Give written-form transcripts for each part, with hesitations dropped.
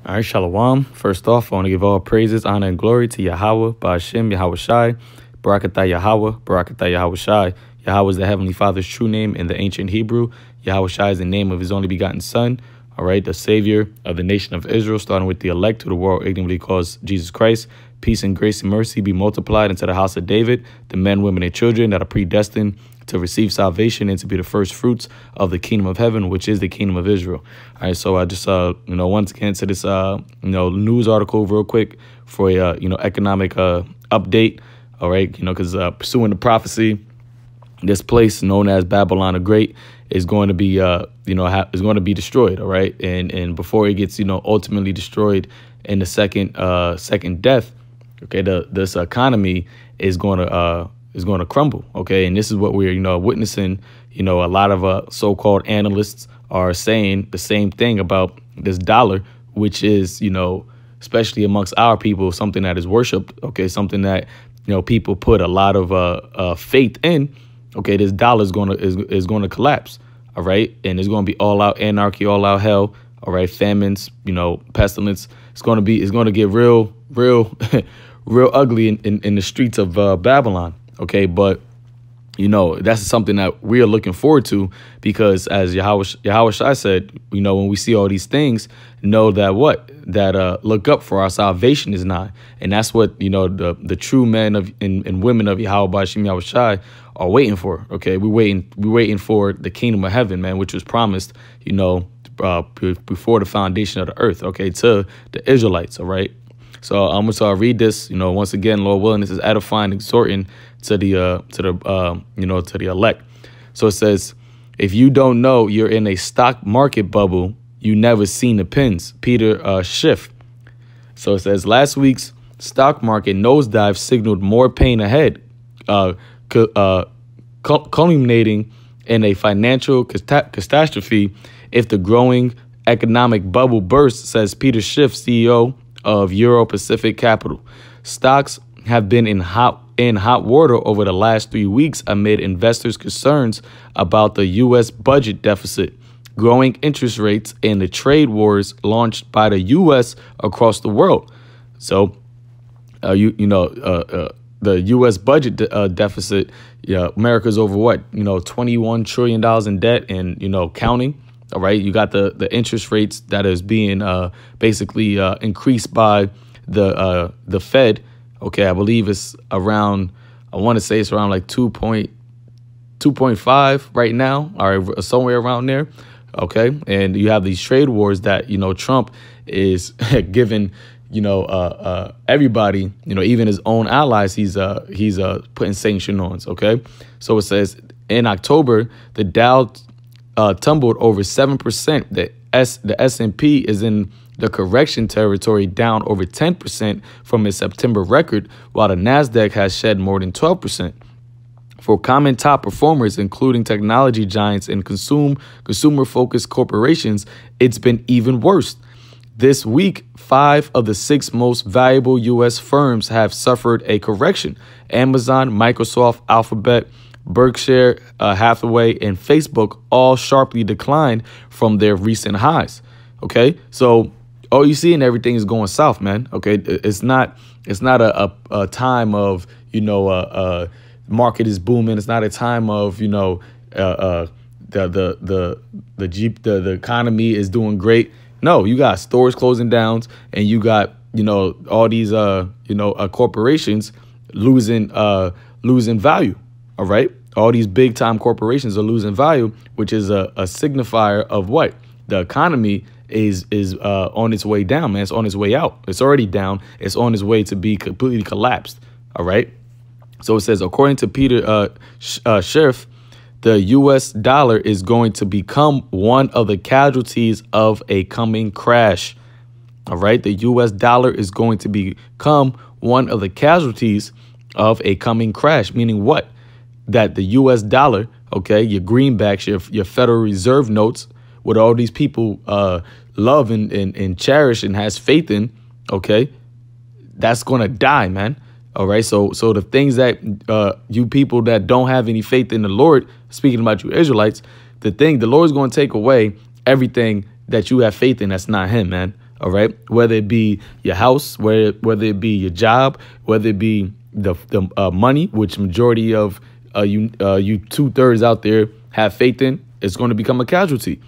All right, Shalom. First off, I want to give all praises, honor, and glory to Yahawah, Ba'ashem, YAHAWASHI, Barakatah Yahawah, Barakatah YAHAWASHI. Yahawah is the Heavenly Father's true name in the ancient Hebrew. YAHAWASHI is the name of his only begotten Son, all right, the Savior of the nation of Israel, starting with the elect who the world ignorantly calls Jesus Christ. Peace and grace and mercy be multiplied into the house of David, the men, women, and children that are predestined to receive salvation and to be the first fruits of the kingdom of heaven, which is the kingdom of Israel. All right, so I just, once again to this, news article real quick for a, economic update. All right, because pursuing the prophecy, this place known as Babylon the Great is going to be, is going to be destroyed. All right, and before it gets, ultimately destroyed in the second death, okay, this economy is going to crumble. Okay, and this is what we're witnessing. A lot of so-called analysts are saying the same thing about this dollar, which is especially amongst our people, something that is worshipped. Okay, something that people put a lot of faith in. Okay, this dollar is going to collapse. All right, and it's going to be all out anarchy, all out hell. All right, famines, pestilence. It's going to get real real ugly in the streets of Babylon. Okay, but that's something that we are looking forward to, because as Yahawashi said, when we see all these things, know that look up, for our salvation is nigh. And that's what the true men and women of Yahawashi are waiting for. Okay, we're waiting for the kingdom of heaven, man, which was promised before the foundation of the earth, okay, to the Israelites. All right, so I'm going to read this. Once again, Lord willing, this is edifying, exhorting to the elect. So it says, if you don't know you're in a stock market bubble, you never seen the pins. Peter Schiff. So it says, last week's stock market nosedive signaled more pain ahead, culminating in a financial catastrophe if the growing economic bubble bursts, says Peter Schiff, CEO of Euro Pacific Capital. Stocks have been in hot water over the last 3 weeks amid investors' concerns about the U.S. budget deficit, growing interest rates, and the trade wars launched by the U.S. across the world. So, the U.S. budget deficit, America's over what, $21 trillion in debt and, counting. All right. You got the interest rates that is being basically increased by the Fed. OK, I believe it's around, I want to say it's around like 2.5 right now. All right, somewhere around there. OK, and you have these trade wars that, Trump is giving, everybody, even his own allies, he's putting sanctions on. OK, so it says in October, the Dow tumbled over 7%. The S&P is in the correction territory, down over 10% from its September record, while the NASDAQ has shed more than 12%. For common top performers, including technology giants and consumer-focused corporations, it's been even worse. This week, 5 of the 6 most valuable U.S. firms have suffered a correction. Amazon, Microsoft, Alphabet, Berkshire Hathaway, and Facebook all sharply declined from their recent highs. Okay, so all you see and everything is going south, man. Okay, it's not a time of market is booming. It's not a time of the economy is doing great. No, you got stores closing down, and you got all these corporations losing value. All right, all these big time corporations are losing value, which is a signifier of what the economy is on its way down, man. It's on its way out. It's already down. It's on its way to be completely collapsed. All right. So it says, according to Peter Schiff, the U.S. dollar is going to become one of the casualties of a coming crash. All right. The U.S. dollar is going to become one of the casualties of a coming crash, meaning what? That the U.S. dollar, OK, your greenbacks, your Federal Reserve notes, what all these people love and cherish and has faith in, OK, that's going to die, man. All right. So the things that you people that don't have any faith in the Lord, speaking about you Israelites, the Lord's going to take away everything that you have faith in. That's not him, man. All right. Whether it be your house, whether it be your job, whether it be the money, which majority of you 2/3 out there have faith in, it's going to become a casualty.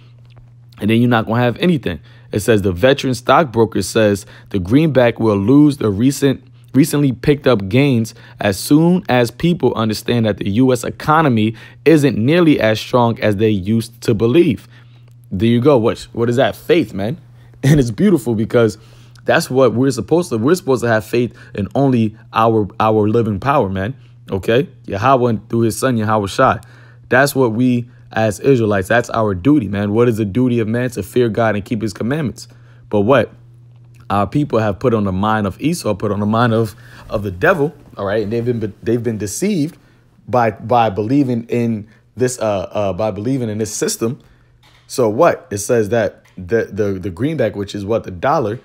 And then you're not going to have anything. It says the veteran stockbroker says the greenback will lose the recently picked up gains as soon as people understand that the U.S. economy isn't nearly as strong as they used to believe. There you go. What is that? Faith, man. And it's beautiful because that's what we're supposed to. We're supposed to have faith in only our living power, man. OK, Yahweh through his son, YAHAWASHI. That's what we as Israelites, that's our duty, man. What is the duty of man? To fear God and keep his commandments. But what our people have put on the mind of Esau, put on the mind of the devil. All right. And they've been deceived by believing in this system. So what it says that the greenback, which is what the dollar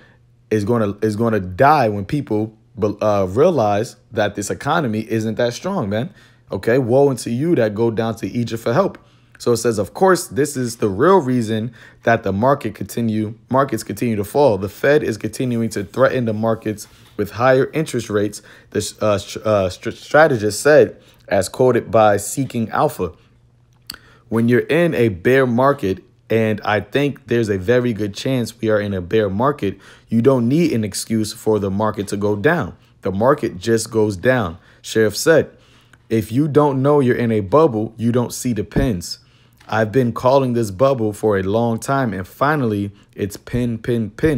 is going to die when people realize that this economy isn't that strong, man. OK, woe unto you that go down to Egypt for help. So it says, of course, this is the real reason that the markets continue to fall. The Fed is continuing to threaten the markets with higher interest rates, the strategist said, as quoted by Seeking Alpha. When you're in a bear market, and I think there's a very good chance we are in a bear market, you don't need an excuse for the market to go down. The market just goes down. Sheriff said, if you don't know you're in a bubble, you don't see the pins. I've been calling this bubble for a long time, and finally it's pin,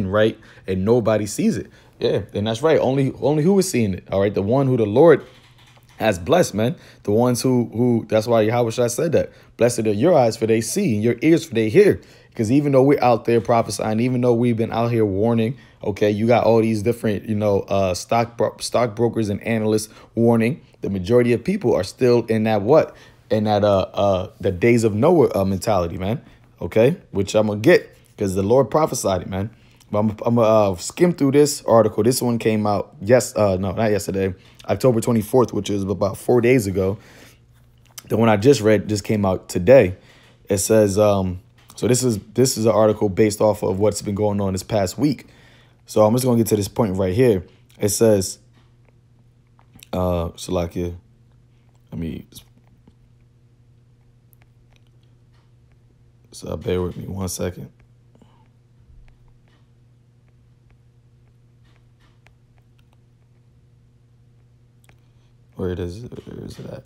right? And nobody sees it. Yeah, and that's right. Only who is seeing it. All right, the one who the Lord has blessed, man. The ones who that's why Yahweh said that. Blessed are your eyes for they see and your ears for they hear. Because even though we're out there prophesying, even though we've been out here warning, okay, you got all these different, stockbrokers and analysts warning. The majority of people are still in that the days of Noah mentality, man. Okay, which I'm gonna get because the Lord prophesied it, man. But I'm gonna skim through this article. This one came out not yesterday, October 24th, which is about 4 days ago. The one I just read just came out today. It says so this is an article based off of what's been going on this past week. So I'm just gonna get to this point right here. It says Salakia, so bear with me 1 second. Where is it at?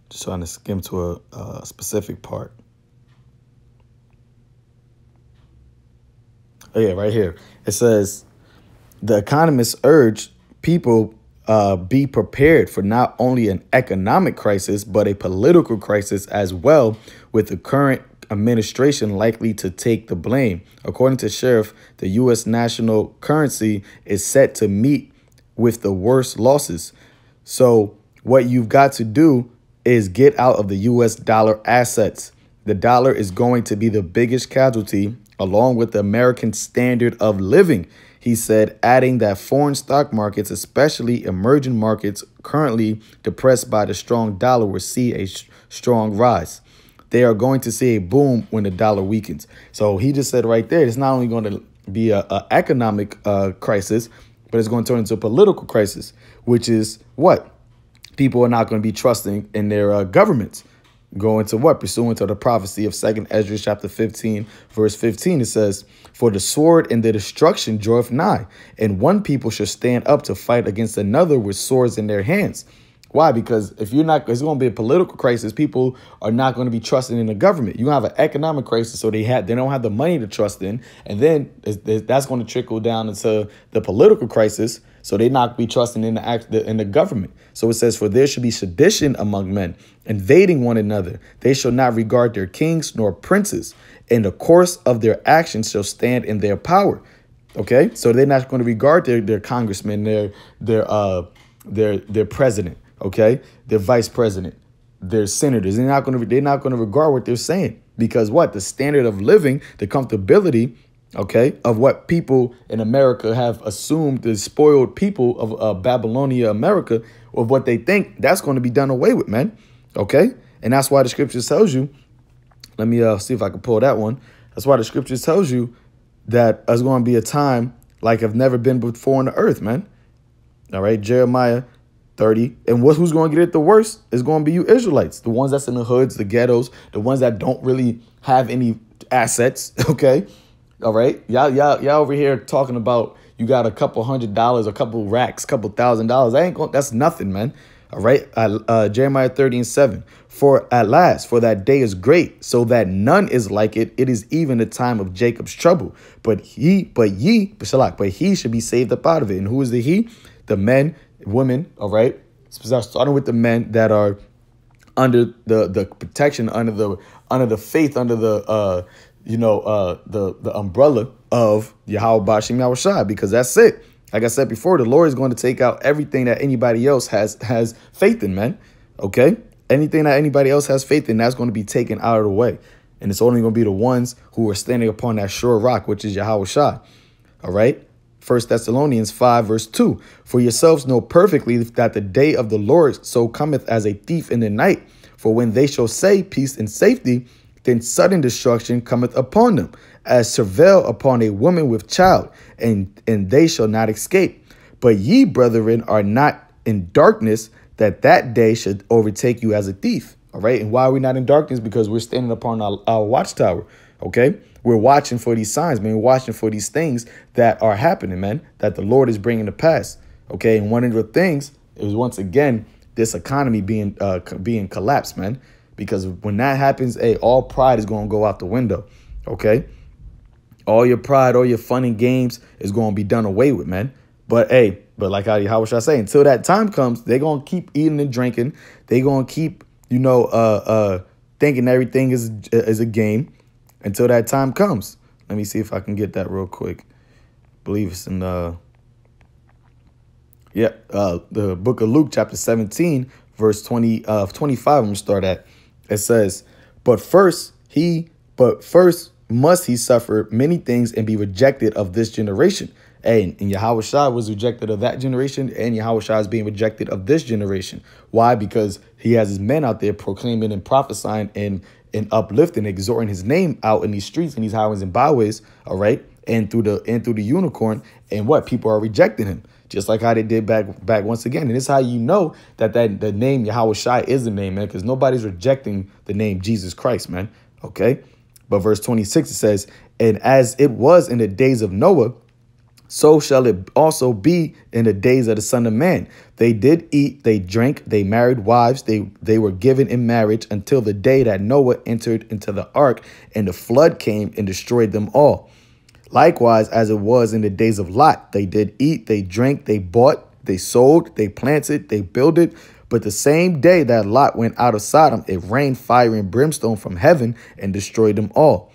Just trying to skim to a specific part. Oh yeah, right here. It says the economists urge people be prepared for not only an economic crisis, but a political crisis as well, with the current administration likely to take the blame. According to Sheriff, the U.S. national currency is set to meet with the worst losses. So what you've got to do is get out of the U.S. dollar assets. The dollar is going to be the biggest casualty, along with the American standard of living, he said, adding that foreign stock markets, especially emerging markets currently depressed by the strong dollar, will see a strong rise. They are going to see a boom when the dollar weakens. So he just said right there, it's not only going to be an economic crisis, but it's going to turn into a political crisis, which is what? People are not going to be trusting in their governments. Going to what? Pursuant to the prophecy of 2 Ezra chapter 15, verse 15, it says, for the sword and the destruction draweth nigh, and one people shall stand up to fight against another with swords in their hands. Why? Because if you're not, it's going to be a political crisis. People are not going to be trusting in the government. You have an economic crisis, so they don't have the money to trust in, and then that's going to trickle down into the political crisis. So they not be trusting in the government. So it says, for there should be sedition among men, invading one another. They shall not regard their kings nor princes, and the course of their actions shall stand in their power. Okay, so they're not going to regard their congressman, their president. Okay, their vice president, their senators. They're not going to regard what they're saying, because what? The standard of living, the comfortability, okay, of what people in America have assumed, the spoiled people of Babylonia, America, of what they think, that's going to be done away with, man. Okay, and that's why the scripture tells you Let me see if I can pull that one. That's why the scripture tells you that there's going to be a time like have never been before on the earth, man. All right, Jeremiah 30. And who's going to get it the worst is going to be you Israelites, the ones that's in the hoods, the ghettos, the ones that don't really have any assets. Okay. All right. Y'all over here talking about you got a couple $100, a couple racks, couple $1,000. That's nothing, man. All right. Jeremiah 30:7. For at last, for that day is great, so that none is like it. It is even the time of Jacob's trouble. But he should be saved up out of it. And who is the he? The men, women. All right. Starting with the men that are under the protection, under the faith, under the the umbrella of YAHAWASHI, because that's it. Like I said before, the Lord is going to take out everything that anybody else has faith in, man. Okay? Anything that anybody else has faith in, that's going to be taken out of the way. And it's only going to be the ones who are standing upon that sure rock, which is YAHAWASHI. All right? 1 Thessalonians 5:2. For yourselves know perfectly that the day of the Lord so cometh as a thief in the night. For when they shall say peace and safety, then sudden destruction cometh upon them, as travail upon a woman with child, and they shall not escape. But ye, brethren, are not in darkness, that day should overtake you as a thief. All right. And why are we not in darkness? Because we're standing upon our watchtower. OK, we're watching for these signs, man. We're watching for these things that are happening, man, that the Lord is bringing to pass. OK, and one of the things is, once again, this economy being collapsed, man, because when that happens, hey, all pride is going to go out the window. OK, all your pride, all your fun and games is going to be done away with, man. But hey, like how should I say, until that time comes, they're going to keep eating and drinking. They're going to keep, thinking everything is a game until that time comes. Let me see if I can get that real quick. I believe it's in the book of Luke, chapter 17, verse 25. I'm going to start at. It says, but first must he suffer many things and be rejected of this generation. And YAHAWASHI was rejected of that generation, and YAHAWASHI is being rejected of this generation. Why? Because he has his men out there proclaiming and prophesying and uplifting, exhorting his name out in these streets and these highways and byways. All right. And through the unicorn, and what people are rejecting him, just like how they did back once again. And this is how you know that the name YAHAWASHI is the name, man, because nobody's rejecting the name Jesus Christ, man. OK, but verse 26, it says, and as it was in the days of Noah, so shall it also be in the days of the Son of Man. They did eat, they drank, they married wives, they were given in marriage until the day that Noah entered into the ark, and the flood came and destroyed them all. Likewise, as it was in the days of Lot, they did eat, they drank, they bought, they sold, they planted, they builded. But the same day that Lot went out of Sodom, it rained fire and brimstone from heaven and destroyed them all.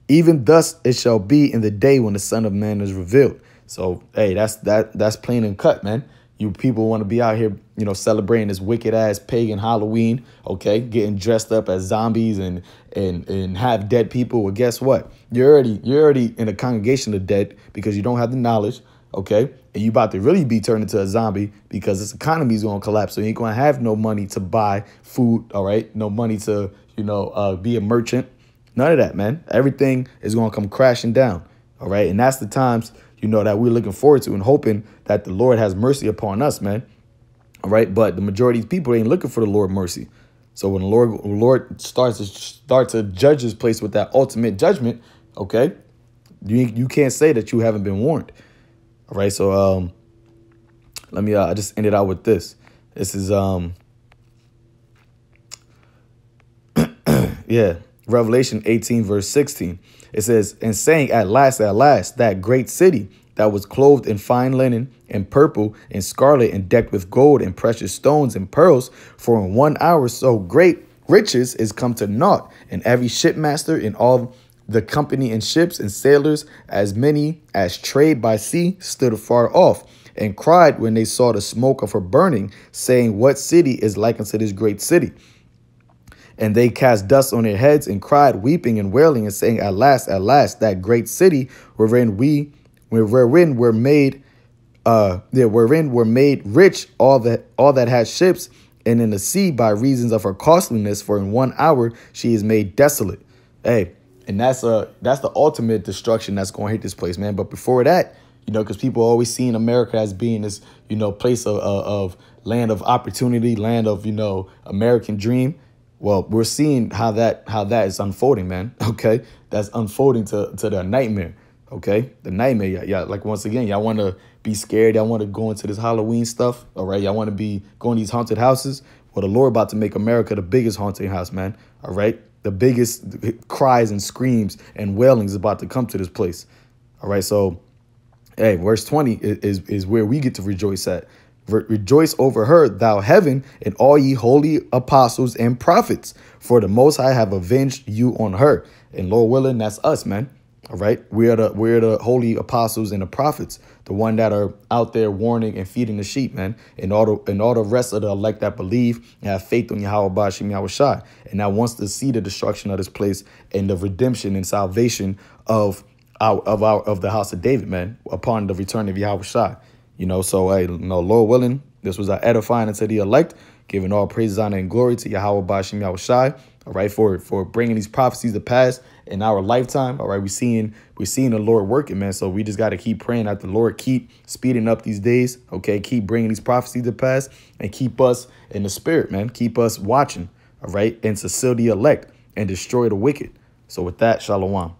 Even thus it shall be in the day when the Son of Man is revealed. So, hey, that's plain and cut, man. You people want to be out here, celebrating this wicked ass pagan Halloween, okay, getting dressed up as zombies and have dead people. Well, guess what? You're already in a congregation of dead because you don't have the knowledge, okay, and you about to really be turned into a zombie because this economy is going to collapse. So you ain't going to have no money to buy food, all right, no money to be a merchant. None of that, man. Everything is going to come crashing down. All right. And that's the times, that we're looking forward to and hoping that the Lord has mercy upon us, man. All right. But the majority of people ain't looking for the Lord mercy. So when the Lord starts to judge this place with that ultimate judgment, OK, you can't say that you haven't been warned. All right. So let me I just ended out with this. This is yeah. Revelation 18, verse 16, it says, and saying at last, that great city that was clothed in fine linen and purple and scarlet and decked with gold and precious stones and pearls, for in 1 hour so great riches is come to naught. And every shipmaster in all the company and ships and sailors, as many as trade by sea, stood afar off and cried when they saw the smoke of her burning, saying, what city is like unto this great city? And they cast dust on their heads and cried, weeping and wailing and saying, at last, that great city wherein were made rich all that had ships, and in the sea by reasons of her costliness, for in 1 hour she is made desolate. Hey, and that's the ultimate destruction that's going to hit this place, man. But before that, because people always seen America as being this, place of land of opportunity, land of, American dream. Well, we're seeing how that is unfolding, man. Okay, that's unfolding to the nightmare. Okay, the nightmare. Yeah, like once again, y'all want to be scared. Y'all want to go into this Halloween stuff. All right, y'all want to be going to these haunted houses. Well, the Lord about to make America the biggest haunted house, man. All right, the biggest cries and screams and wailings is about to come to this place. All right, so hey, verse 20 is where we get to rejoice at. Rejoice over her, thou heaven, and all ye holy apostles and prophets, for the Most High have avenged you on her. And Lord willing, that's us, man. All right, we're the holy apostles and the prophets, the one that are out there warning and feeding the sheep, man. And all the rest of the elect that believe and have faith on YAHAWASHI, and that wants to see the destruction of this place and the redemption and salvation of the house of David, man, upon the return of YAHAWASHI. So hey, Lord willing, this was our edifying unto the elect, giving all praises, honor, and glory to YAHAWASHI. All right, for bringing these prophecies to pass in our lifetime. All right, we're seeing the Lord working, man. So we just got to keep praying that the Lord keep speeding up these days. Okay, keep bringing these prophecies to pass and keep us in the spirit, man. Keep us watching. All right, and to seal the elect and destroy the wicked. So with that, shalom.